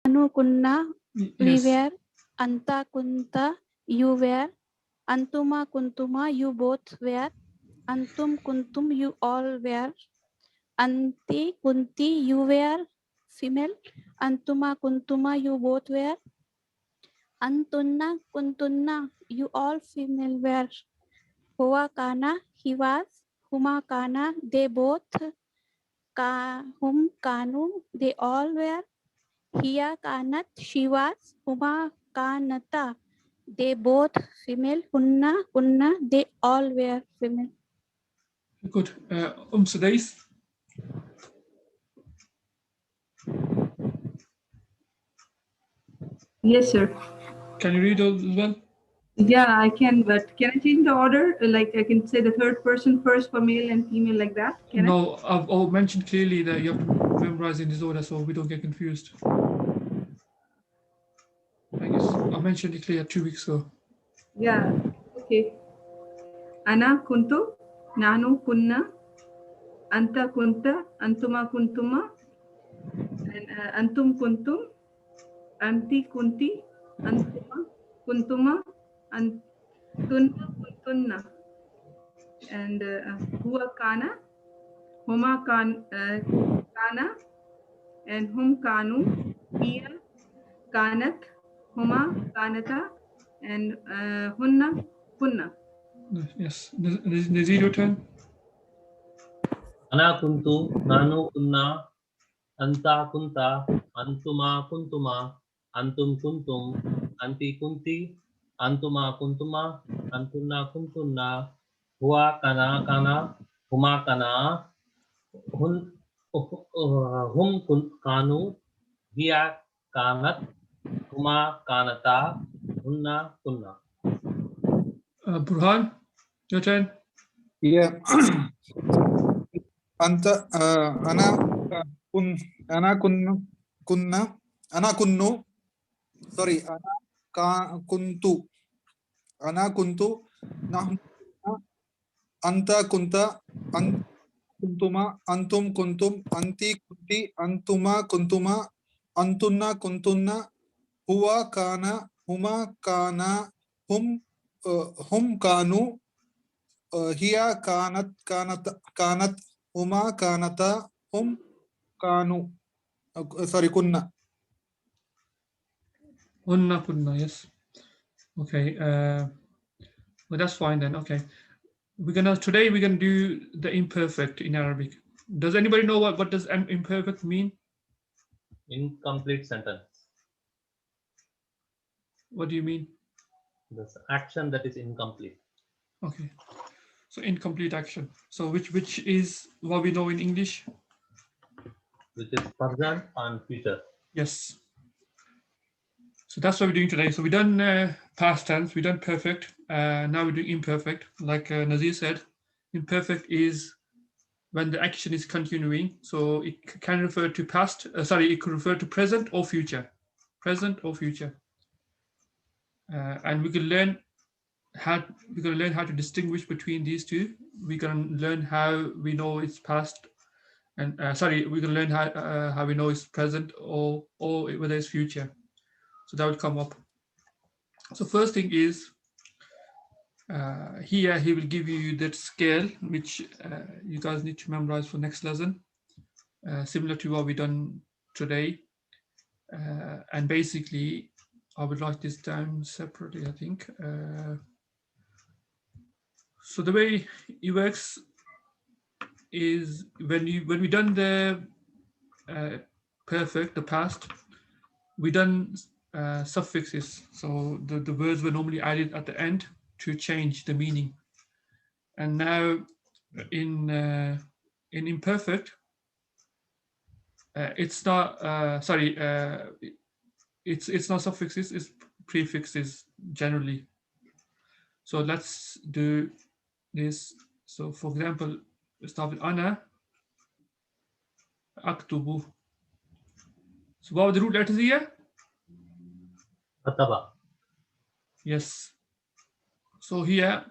Anu kunna, we Yes. were. Anta kunta, you were. Antuma kuntuma, you both were. Antum kuntum, you all were. Anti kunti, you were female. Antuma kuntuma, you both were. Antunna kuntunna, you all female were. Huwa kana, he was. Huma kana, they both. Hum kanu, they all were. Hiya kanat, she was. Huma kanata, they both female. Hunna kunna, they all were female. Good. Sudais. Yes, sir. Can you read those as well? Yeah, I can, but can I change the order? Like I can say the third person first for male and female like that? Can No, I've mentioned clearly that you have to memorize in this order so we don't get confused. I guess I mentioned it clear 2 weeks ago. Yeah, okay. Ana kuntu, nanu kunna, anta kunta, antuma kuntuma, and antum kuntum, anti kunti, antuma kuntuma, antunna kuntunna, and huwa kana, huma kana, and hum kanu, hiya kanat, huma kanata, and hunna kunna. Yes. Nazir, your turn. Ana kuntu, nanu kunna, anta kunta, antuma kuntuma, antum kuntum, anti kunti, antuma kuntuma, antunna kuntunna, huwa kana kana, huma kana, hum kanu, hiya kanat, huma kanata, hunna kunna. Burhan, your turn. Yeah. Anta ana kunnu. Sorry, kuntu. Ana kuntu. Nahnu anta kunta. Kuntuma. Antum kuntum. Anti kunti. Antuma kuntuma. Antunna kuntunna. Huwa kana. Huma kana. Hum kanu. Hiya kanat. Huma kanata. Hum kanu. Sorry, kunna. Unna kunna, yes. Okay. Well, that's fine then. Okay. Today we're gonna do the imperfect in Arabic. Does anybody know what does imperfect mean? Incomplete sentence. What do you mean? This action that is incomplete. Okay. So incomplete action. So which is what we know in English? Which is present and future. Yes. So that's what we're doing today. So we've done past tense, we've done perfect. Now we're doing imperfect. Like Nazir said, imperfect is when the action is continuing. So it can refer to past. It could refer to present or future. Present or future. And we can learn how to distinguish between these two. We can learn how we know it's past, and we can learn how we know it's present or whether it's future. So that would come up. So first thing is here he will give you that scale which you guys need to memorize for next lesson, similar to what we done today. And basically, I would write this down separately, I think. So the way it works is when we done the perfect, the past, we done suffixes. So the words were normally added at the end to change the meaning. And now in imperfect, it's not it's not suffixes, it's prefixes generally. So let's do this. So for example, start with ana aktubu. So what are the root letters here? Kataba. Yes. So here,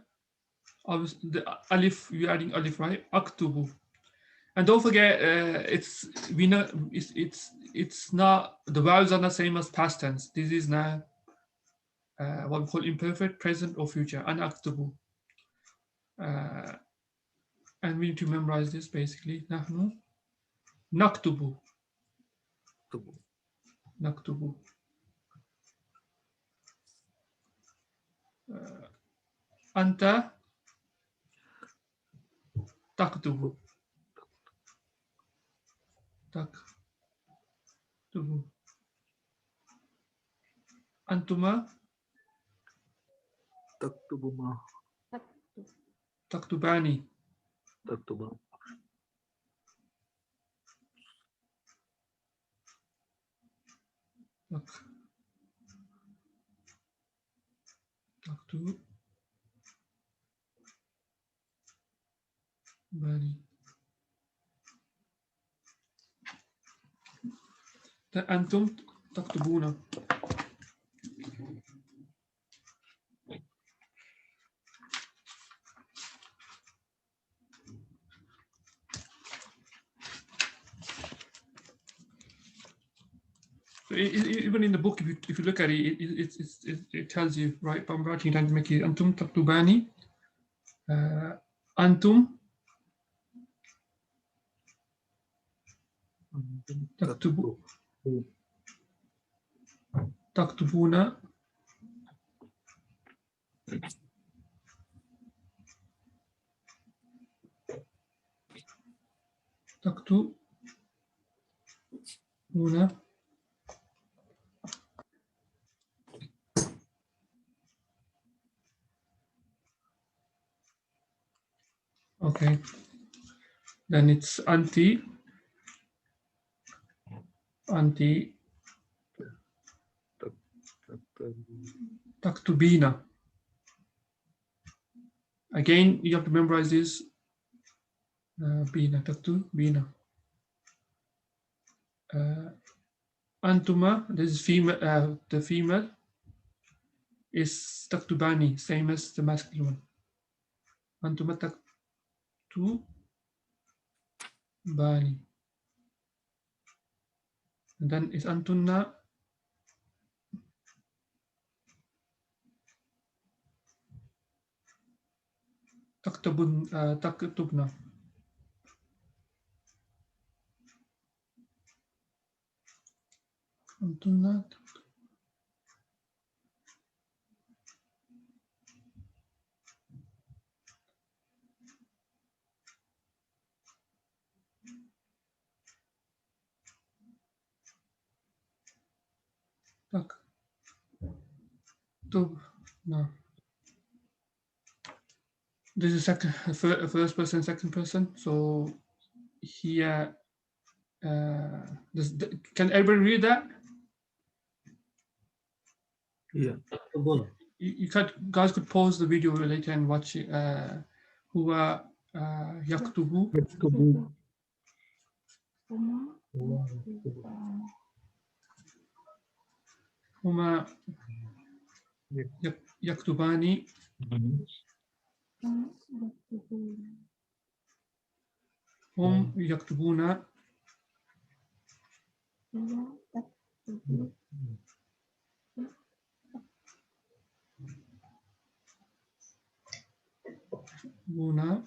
the alif, you're adding alif, right? Aktubu. And don't forget, we know it's not, the vowels are not same as past tense. This is now what we call imperfect, present, or future, unactable. And we need to memorize this basically. نحن نكتب. نكتب. أنت تكتب. تكتب. أنتما تكتبما تكتبان. تكتبان تكتبان. أنتم تكتبون. So even in the book, if you look at it, it tells you, right? But I'm writing down to make it أنتم تكتبان. أنتم تكتبون. تكتبون. Okay, then it's anti taktubina. Again, you have to memorize this. Bina, taktubina. Antuma, this is female. The female is taktubani, same as the masculine one. Antuma taktubani. And then is antunna taktubna. Antunna taktubna. This is first person, second person. So here, can everybody read that? Yeah. You guys could pause the video later and watch it. Huwa yaktubu. Huma yaktubani. Hum yaktubuna. Buna.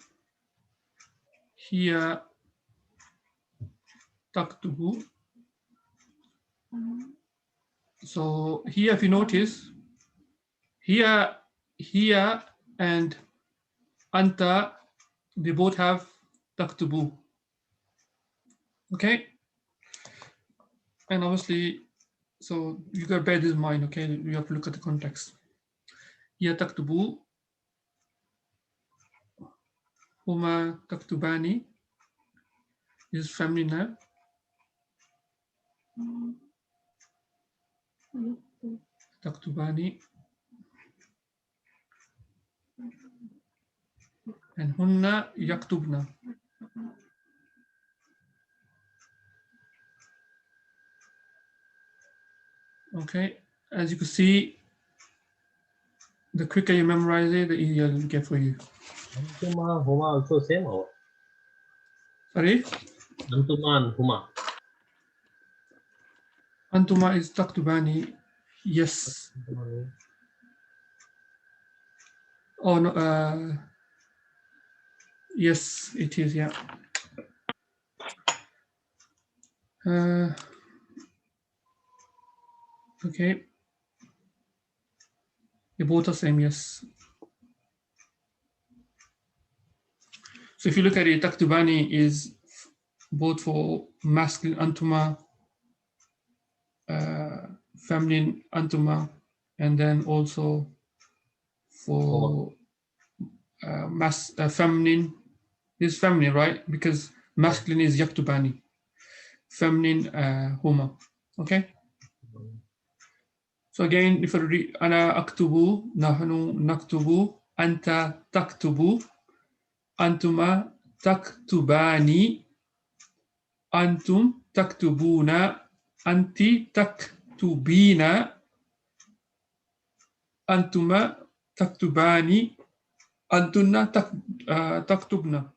Hiya taktubu. So here, if you notice, here and anta, they both have taktubu. Okay, and obviously, so you got to bear this in mind. Okay, you have to look at the context. Here taktubu. Huma taktubani is feminine. Taktubani. And hunna yaktubna. Okay, as you can see, the quicker you memorize it, the easier it'll get for you. Antuma, Homa also same or? Sorry? Antuma and Huma. Antuma is taktubani. Yes. Oh no. Yes, it is. Yeah. Okay. They both are same. Yes. So if you look at it, taktubani is both for masculine antuma, feminine antuma, and then also for feminine. This is feminine, right? Because masculine is yaktubani, feminine huma. Okay. So again, if I read, أنا أكتب, نحن نكتب, أنت تكتب, أنتما تكتبان, أنتم تكتبون, أنت تكتبين, أنتما تكتبان, أنتن تكتبن.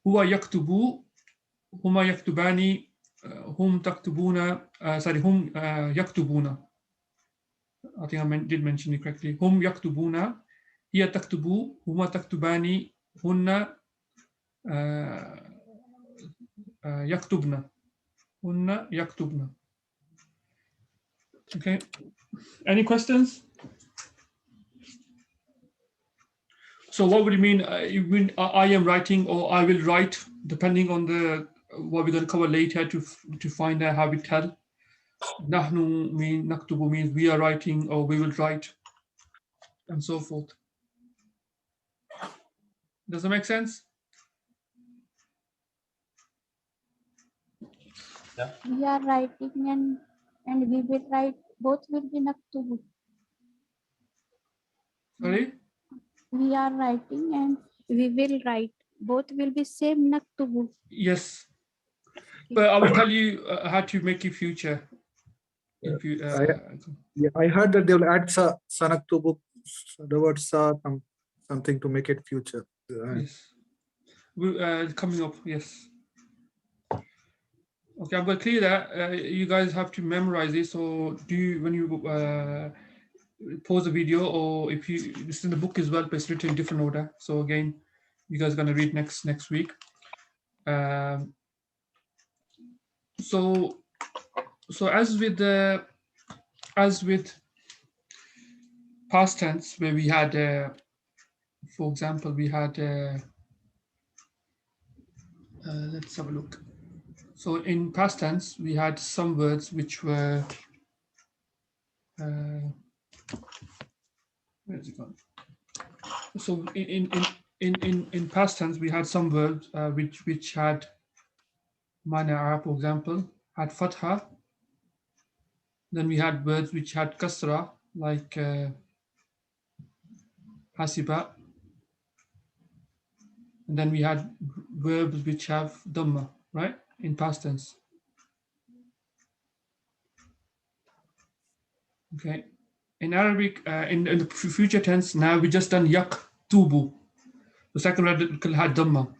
هو يكتب, هما يكتبان, هم تكتبون, sorry, هم يكتبون. I think I did mention it correctly. هم يكتبون, هي تكتب, هما تكتبان, هن يكتبن, هن يكتبن. Okay. Any questions? So what would you mean? You mean I am writing or I will write, depending on the what we're going to cover later to find out how we tell. نحن mean نكتب means we are writing or we will write, and so forth. Does that make sense? Yeah. We are writing and we will write. Both will be naktubu. Sorry? We are writing and we will write. Both will be same naktubu. Yes. But I will tell you how to make it future. I heard that they will add sanaktubu, the word sa, something to make it future. Yes. Coming up, yes. Okay, I'm going to clear that. You guys have to memorize this, or do you, when you pause the video, or if you, it's in the book as well, but it's written in different order. So again, you guys are going to read next week. So as with past tense, where we had, for example, we had, let's have a look. So in past tense, we had some words which were, where is it gone? So in past tense, we had some words which had mana, for example, had fatha. Then we had words which had kasra, like hasiba. And then we had verbs which have dhamma, right, in past tense. Okay. In Arabic, in the future tense, now we just done yaktubu. The second radical had dhamma,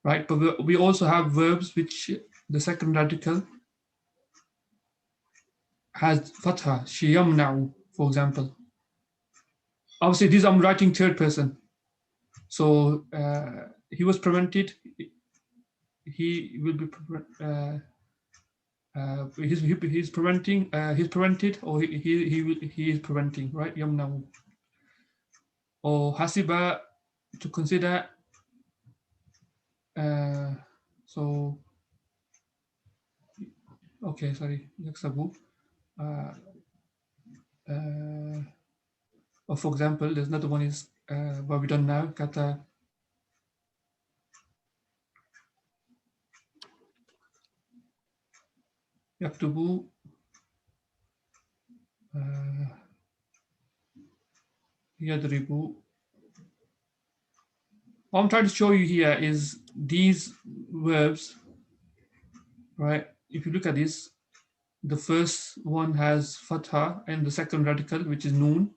right? But we also have verbs which the second radical has fatha, shiyamna'u, for example. Obviously, this I'm writing third person. So he was prevented. He will be he's preventing. He's prevented, or he is preventing, right? Yamna'u. Or hasiba, to consider. So okay, sorry, yaksabu. Or for example, there's another one is what we done now, kata yaktubu, yadribu. What I'm trying to show you here is these verbs, right? If you look at this, the first one has fatha and the second radical, which is noon,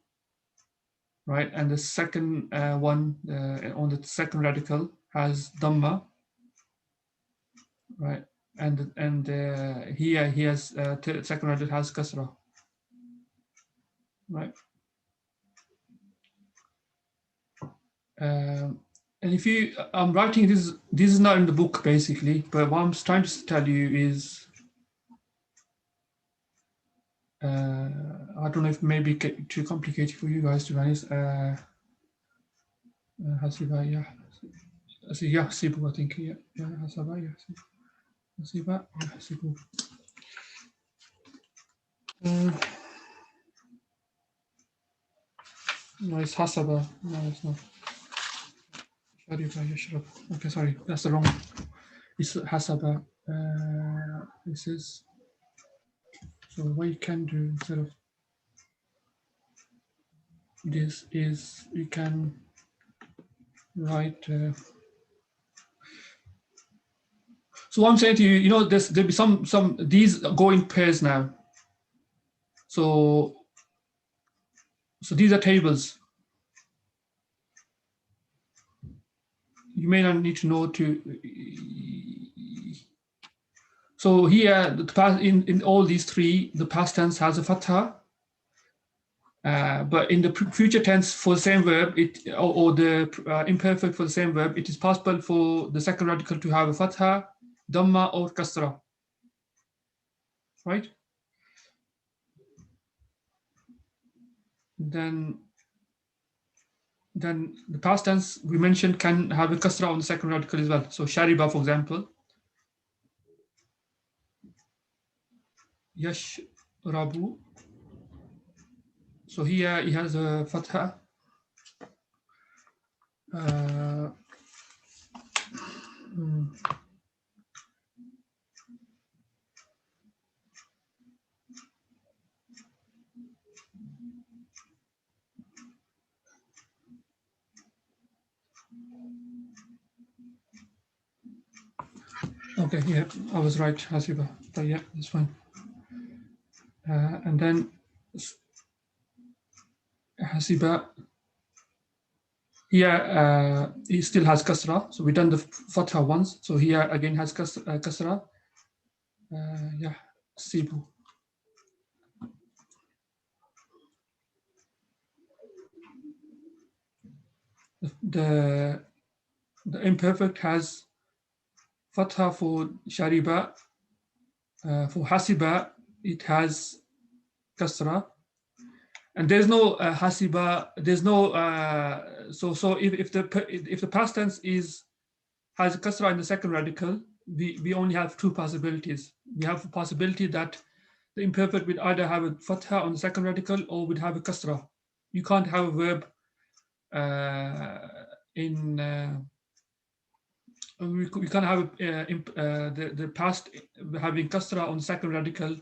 right? And the second one on the second radical has dhamma, right? And here he has second radical has kasra, right? And if you, I'm writing this is not in the book basically, but what I'm trying to tell you is, I don't know if maybe get too complicated for you guys to be honest. Hasiba, yeah. Yeah, Sibu, I think, yeah, Hasaba, yeah, Hasiba, yeah, Sibu. No, it's Hasaba. No, it's not. Shariba, Yashrab. Okay, sorry, that's the wrong one. It's Hasaba. This is, so what you can do instead of this is you can write. So what I'm saying to you, you know, there'll be some these go in pairs now. So these are tables. You may not need to know to. So here, the past in all these three, the past tense has a fatha. But in the future tense for the same verb, or the imperfect for the same verb, it is possible for the second radical to have a fatha, dhamma, or kasra, right? Then the past tense we mentioned can have a kasra on the second radical as well. So shariba, for example, yash rabu. So here he has a fatha. Okay, yeah, I was right, Hasiba. But yeah, that's fine. And then Hasiba, here he still has kasra. So we done the fatha once. So here again has kasra. Yeah, sibu. The imperfect has fatha for shariba. For hasiba, it has kasra. And there's no hasiba. There's no so if the past tense has a kasra in the second radical, we only have two possibilities. We have a possibility that the imperfect will either have a fatha on the second radical or would have a kasra. You can't have a verb we can't have the past having kasra on the second radical,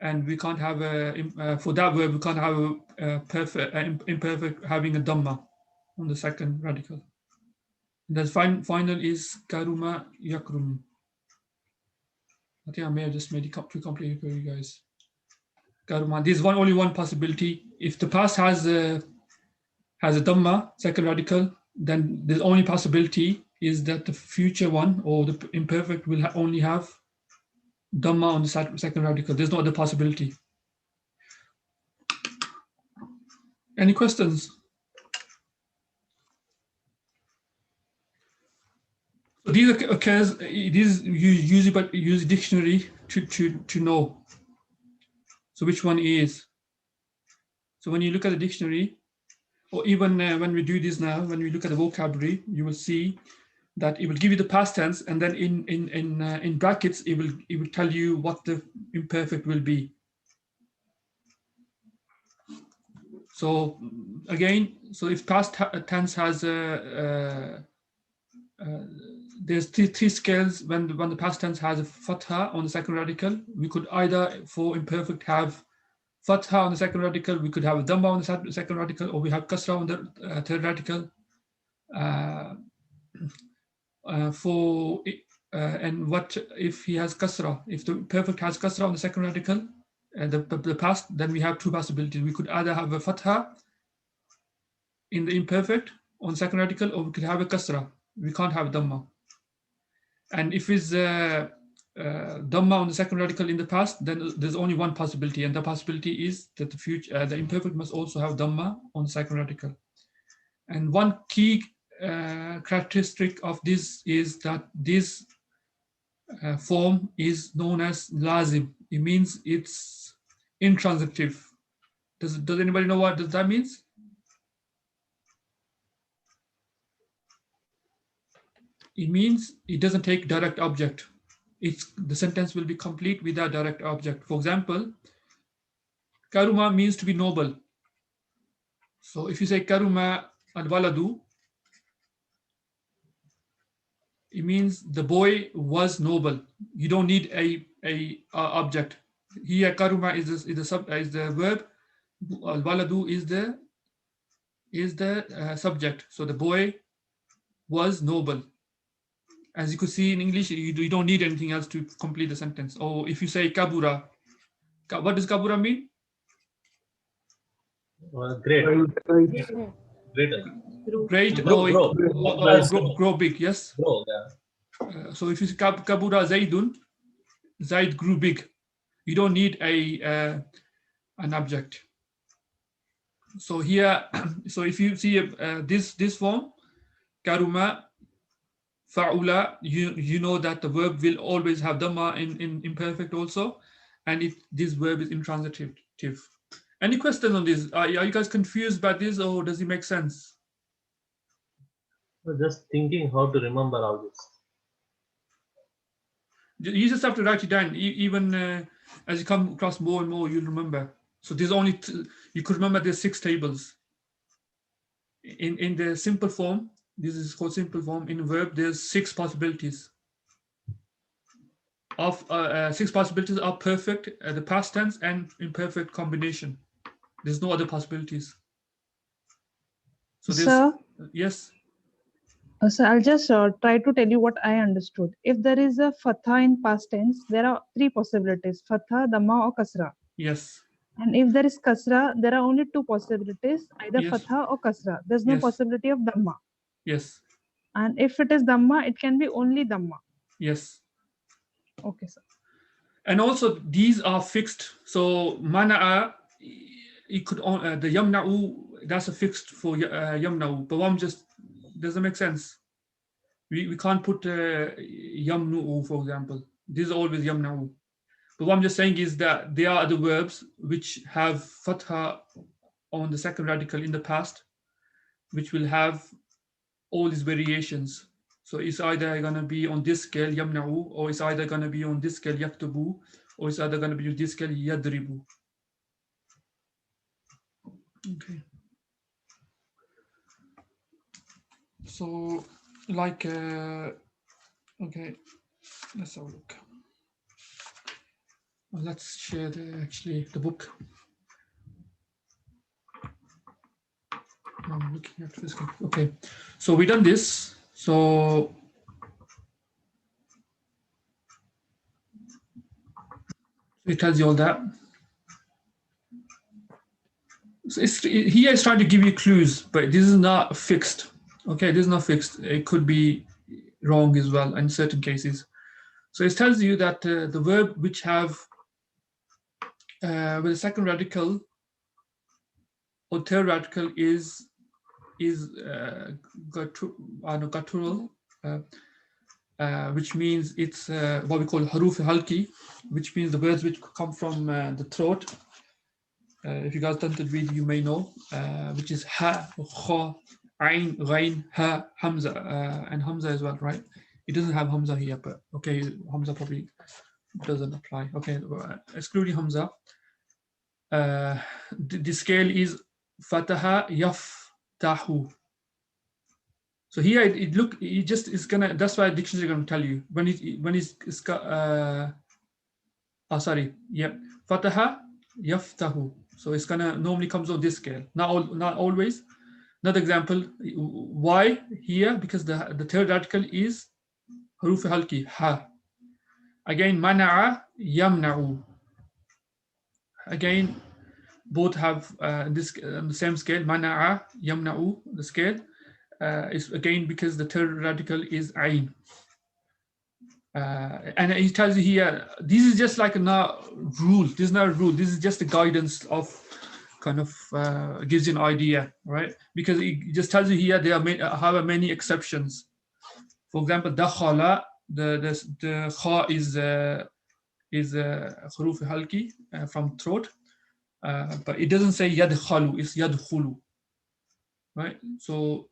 and we can't have for that verb we can't have a perfect imperfect having a dhamma on the second radical. And the final is karuma yakrum. I think I may have just made it too complicated for you guys. Karuma. There's only one possibility. If the past has a dhamma, second radical, then the only possibility is that the future one or the imperfect will only have dhamma on the second radical. There's no other possibility. Any questions? So these occurs. These you use a dictionary to know. So which one is? So when you look at the dictionary, or even when we do this now, when we look at the vocabulary, you will see that it will give you the past tense, and then in brackets it will tell you what the imperfect will be. So again, so if past tense has there's three scales when the past tense has a fatha on the second radical. We could either for imperfect have fatha on the second radical, we could have a dhamma on the second radical, or we have kasra on the third radical. And what if he has kasra? If the perfect has kasra on the second radical, the past, then we have two possibilities. We could either have a fatha in the imperfect on second radical, or we could have a kasra. We can't have dhamma. And if it's Dhamma on the second radical in the past, then there's only one possibility, and the possibility is that the future, the imperfect must also have Dhamma on the second radical. And one key characteristic of this is that this form is known as lazim. It means it's intransitive. Does anybody know what that means? It means it doesn't take direct object. The sentence will be complete without direct object. For example, karuma means to be noble. So if you say karuma al waladu, it means the boy was noble. You don't need a object. Here karuma is the verb. Al waladu is the subject. So the boy was noble. As you could see in English, you don't need anything else to complete the sentence. Or if you say kabura, what does kabura mean? Great. Right. Great. Great Grow. grow big, yes. Grow, yeah. So if you say kabura zaidun, Zaid grew big. You don't need an object. So here, so if you see this form, karuma, fa'ula, you know that the verb will always have dhamma in imperfect also, and this verb is intransitive. Any questions on this? Are you guys confused by this, or does it make sense? Just thinking how to remember all this. You just have to write it down. Even as you come across more and more, you'll remember. So there's only you could remember there's 6 tables. In the simple form, this is called simple form. In verb, there's 6 possibilities. Of 6 possibilities are perfect, the past tense, and imperfect combination. There's no other possibilities. So there's, Sir, yes. so I'll just try to tell you what I understood. If there is a fatha in past tense, there are 3 possibilities: fatha, dhamma, or kasra. Yes. And if there is kasra, there are only 2 possibilities: either Yes. fatha or kasra. There's no Yes. possibility of dhamma. Yes. And if it is dhamma, it can be only dhamma. Yes. Okay, sir. And also these are fixed. So mana'a, it could the yamna'u, that's a fixed for yamna'u. But one just doesn't make sense. We can't put yamnu'u, for example. This is always yamna'u. But what I'm just saying is that there are other verbs which have fatha on the second radical in the past, which will have all these variations. So it's either going to be on this scale, yamna'u, or it's either going to be on this scale, yaktubu, or it's either going to be on this scale, yadribu. Okay. So, like, okay, let's have a look. Well, let's share the book. I'm looking at this. Okay, so we done this. So it tells you all that. So here is trying to give you clues, but this is not fixed. Okay, this is not fixed. It could be wrong as well in certain cases. So it tells you that the verb which have with the second radical or third radical is guttural, which means it's what we call haruf halki, which means the words which come from the throat. If you guys done the video, you may know, which is ha, kha, ain, ghain, ha, hamza, and hamza as well, right? It doesn't have hamza here, but okay, hamza probably doesn't apply. Okay, excluding hamza, the scale is fataha yaftahu. So here it just is gonna. That's why dictionary is gonna tell you when it's sorry, yeah, fataha yaftahu. So it's gonna normally comes on this scale. Not always. Another example, why here? Because the third radical is haruf halki, ha. Again, mana'a, yamna'u. Again, both have this on the same scale, mana'a, yamna'u, the scale is again because the third radical is ain. And he tells you here, this is just like a rule. This is not a rule. This is just a guidance of kind of gives you an idea, right? Because it just tells you here there are have many exceptions. For example, dakhala, the kha is huruf halki from throat, but it doesn't say yadkhalu, it's yadkhulu, right? So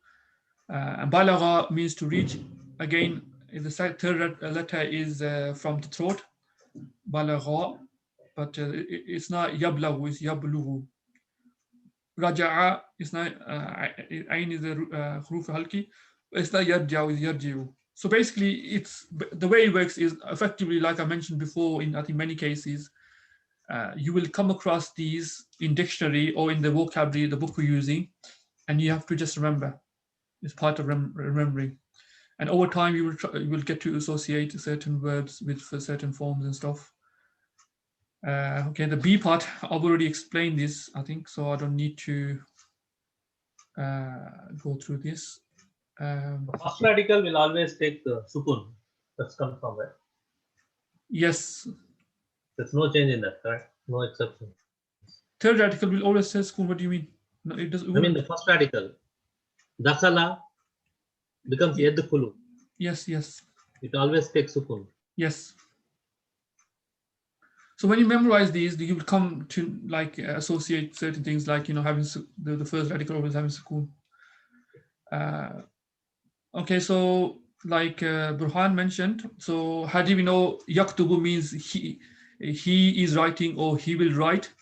balagha means to reach. Again, the third letter is from the throat, balagha, but it's not yablahu, it's yablughu. Raja'a is not ayn is the huruf halki, it's not yarja'u, it's yarji'u. So basically, it's the way it works is effectively, like I mentioned before, in I think many cases, you will come across these in dictionary or in the vocabulary, the book we're using, and you have to just remember. It's part of remembering. And over time, you will get to associate certain verbs with certain forms and stuff. Okay, the B part, I've already explained this, I think, so I don't need to go through this. The first radical will always take the sukun. That's confirmed, right? Yes. There's no change in that, correct? No exception. Third radical will always say sukun. What do you mean? No, it does. I mean the first radical, dakhala becomes yadkhulu. Yes, yes. It always takes sukun. Yes. So when you memorize these, you will come to like associate certain things, like having the first radical always having sukun. Okay, so like Burhan mentioned, so how do we know yaktubu means he is writing or he will write?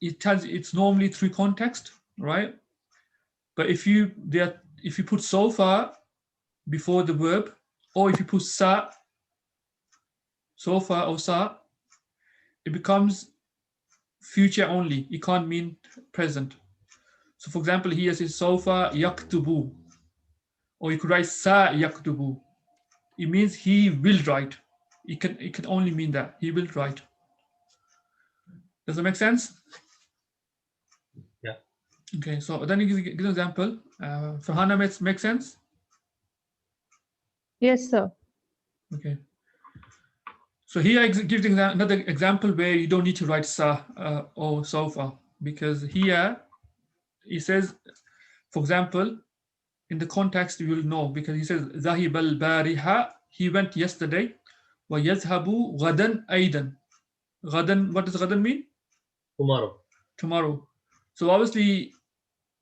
It's normally through context, right? But if you put sofa before the verb, or if you put sa, sofa or sa, it becomes future only. It can't mean present. So for example, here says sofa yaktubu, or you could write sa yaktubu. It means he will write. It can only mean that he will write. Does that make sense? Yeah. Okay, so then you give an example. Farhana, makes sense? Yes, sir. Okay. So here I give another example where you don't need to write sa or sofa, because here he says, for example, in the context you will know, because he says ذهب البارحة, he went yesterday. ويذهب غدا أيضا. غدا, what does غدا mean? Tomorrow. Tomorrow. So obviously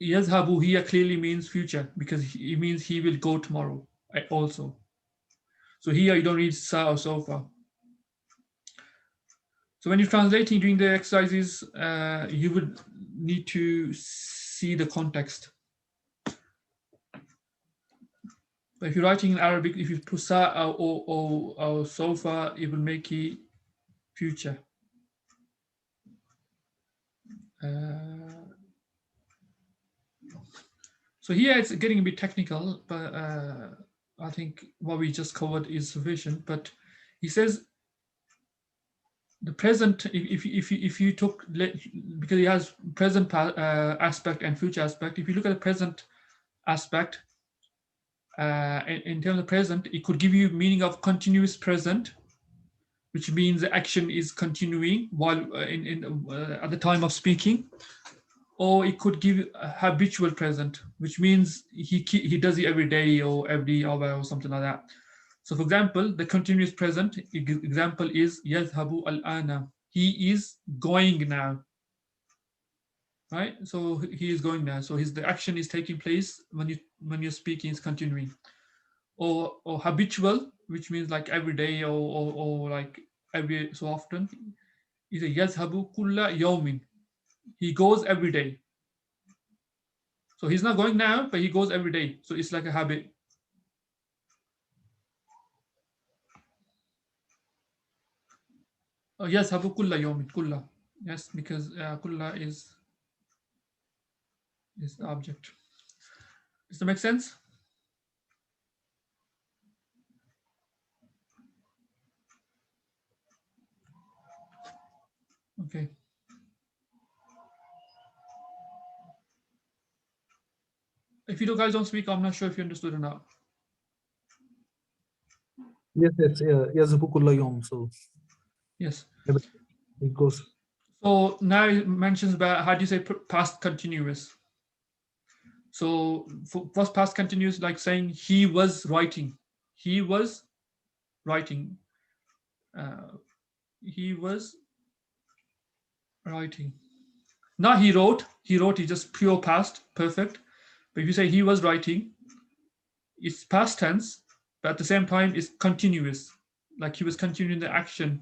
يذهب here clearly means future, because it means he will go tomorrow also. So here you don't need sa or sofa. So when you're translating during the exercises, you would need to see the context. But if you're writing in Arabic, if you put sa or sofa, it will make it future. So here it's getting a bit technical, but I think what we just covered is sufficient. But he says the present, if you took, because he has present aspect and future aspect, if you look at the present aspect, in terms of present, it could give you meaning of continuous present, which means the action is continuing while at the time of speaking, or it could give a habitual present, which means he does it every day or every hour or something like that. So for example, the continuous present example is يذهب الآن. He is going now. Right? So he is going now. So the action is taking place when you're speaking, is continuing. Or habitual, which means like every day or like every so often, is a يذهب كل يوم. He goes every day. So he's not going now, but he goes every day. So it's like a habit. يذهب كل يوم كل. Yes, because كل is the object. Does that make sense? Okay. If you guys don't speak, I'm not sure if you understood or not. Yes, yazhabu kulla yawm. So Yes. it goes. So now it mentions about how do you say past continuous. So what's past continuous? Like saying he was writing. He was writing. He was writing. Not he wrote. He wrote is just pure past, perfect. But if you say he was writing, it's past tense, but at the same time it's continuous. Like he was continuing the action.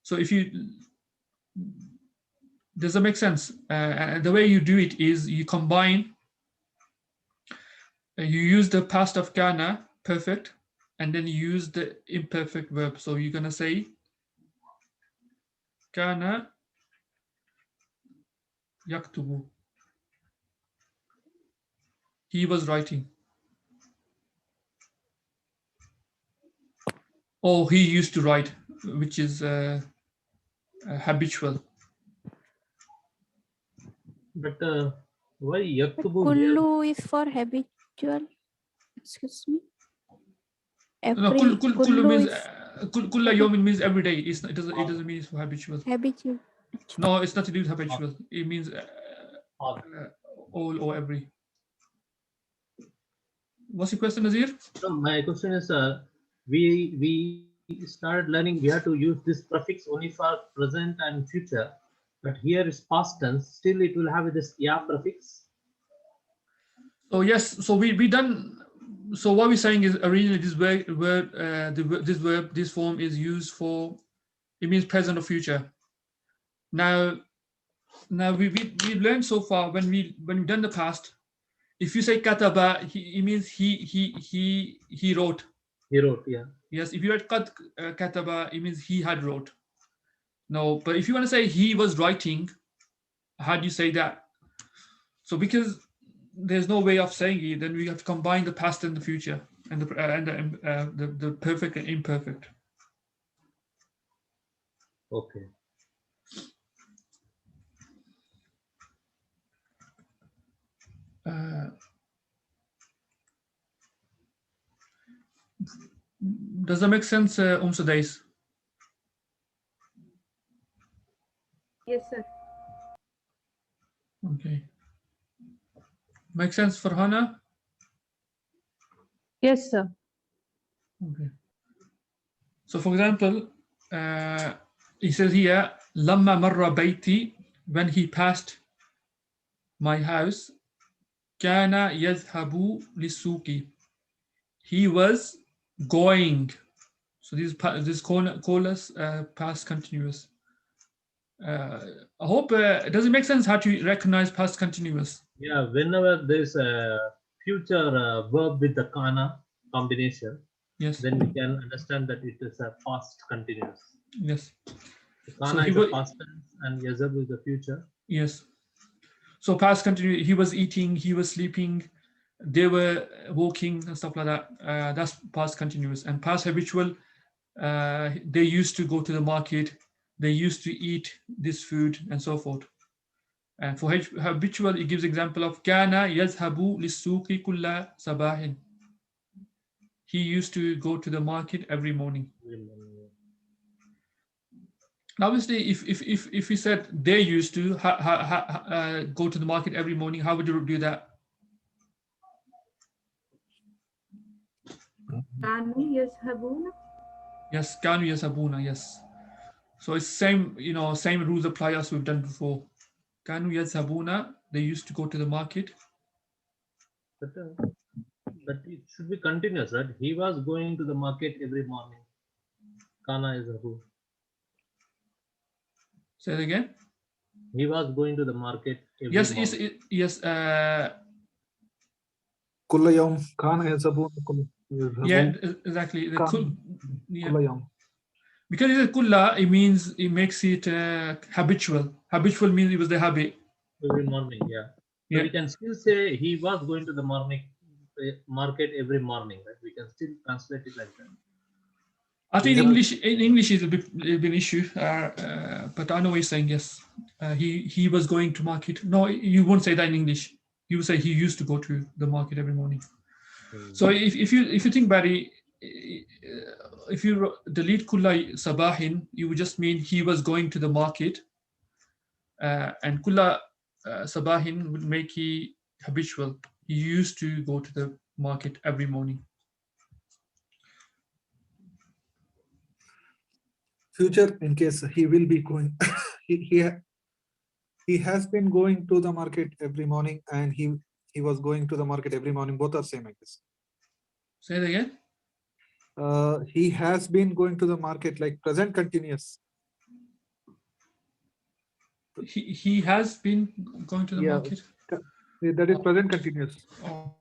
So if you, does that make sense? And the way you do it is you combine, you use the past of kana, perfect, and then you use the imperfect verb. So you're gonna say kana yaktubu. He was writing. Or he used to write, which is habitual. But why yaktubu here? Kullu is for habitual. Excuse me. No, Every kullu means is kulla yawmin means every day. It doesn't mean it's for habitual. habitual. No, it's not to do with habitual. It means All. all or every. What's your question, Nazir? So my question is, we started learning we have to use this prefix only for present and future, but here is past tense. Still, it will have this ya prefix. So yes, so we done. So what we're saying is originally this this form is used for, it means present or future. Now we learned so far when we've done the past. If you say kataba, it means he wrote. He wrote, yeah. Yes, if you write kataba, it means he had wrote. No, but if you want to say he was writing, how do you say that? So because there's no way of saying it, then we have to combine the past and the future, and the perfect and imperfect. Okay. Does that make sense, Sudais? Yes, sir. Okay. Make sense for Hannah? Yes, sir. Okay. So for example, he says here, Lamma marra bayti, when he passed my house, kana yadhhabu lisuki. He was going. So this call us past continuous. I hope does it make sense how to recognize past continuous? Yeah, whenever there's a future verb with the kana combination, Yes. then we can understand that it is a past continuous. Yes. The kana So he is a was, past tense and yazab is the future. yes. So past continuous. He was eating. He was sleeping. They were walking and stuff like that. That's past continuous. And past habitual. They used to go to the market. They used to eat this food and so forth. And for habitual, it gives example of kana yazhabu lis-suqi kulla sabahin. He used to go to the market every morning. Obviously, if he said they used to go to the market every morning, how would you do that? Kanu yazhabuna. Yes, kanu yazhabuna. Yes. So it's same, same rules apply as we've done before. Kanu yazhabuna. They used to go to the market. But it should be continuous, right? He was going to the market every morning. Kana is a who. Say it again. He was going to the market every Yes, morning. yes. Kulla yawm kana yazhabun kulla yazhabun. Yeah, exactly. The Kulla yawm. Because it's a kulla, it means it makes it habitual. Habitual means it was the habit. Every morning, yeah. So we can still say he was going to the market every morning, right? We can still translate it like that. I think in English it will be an issue, but I know what you're saying. Yes, he was going to market. No, you won't say that in English. You would say he used to go to the market every morning. So if you think about it, if you delete kulla sabahin, you would just mean he was going to the market, and kulla sabahin would make he habitual. He used to go to the market every morning. Future, in case he will be going, he has been going to the market every morning, and he was going to the market every morning. Both are same, I guess. Say it again. He has been going to the market, like present continuous. He has been going to the market. That is present continuous. Oh,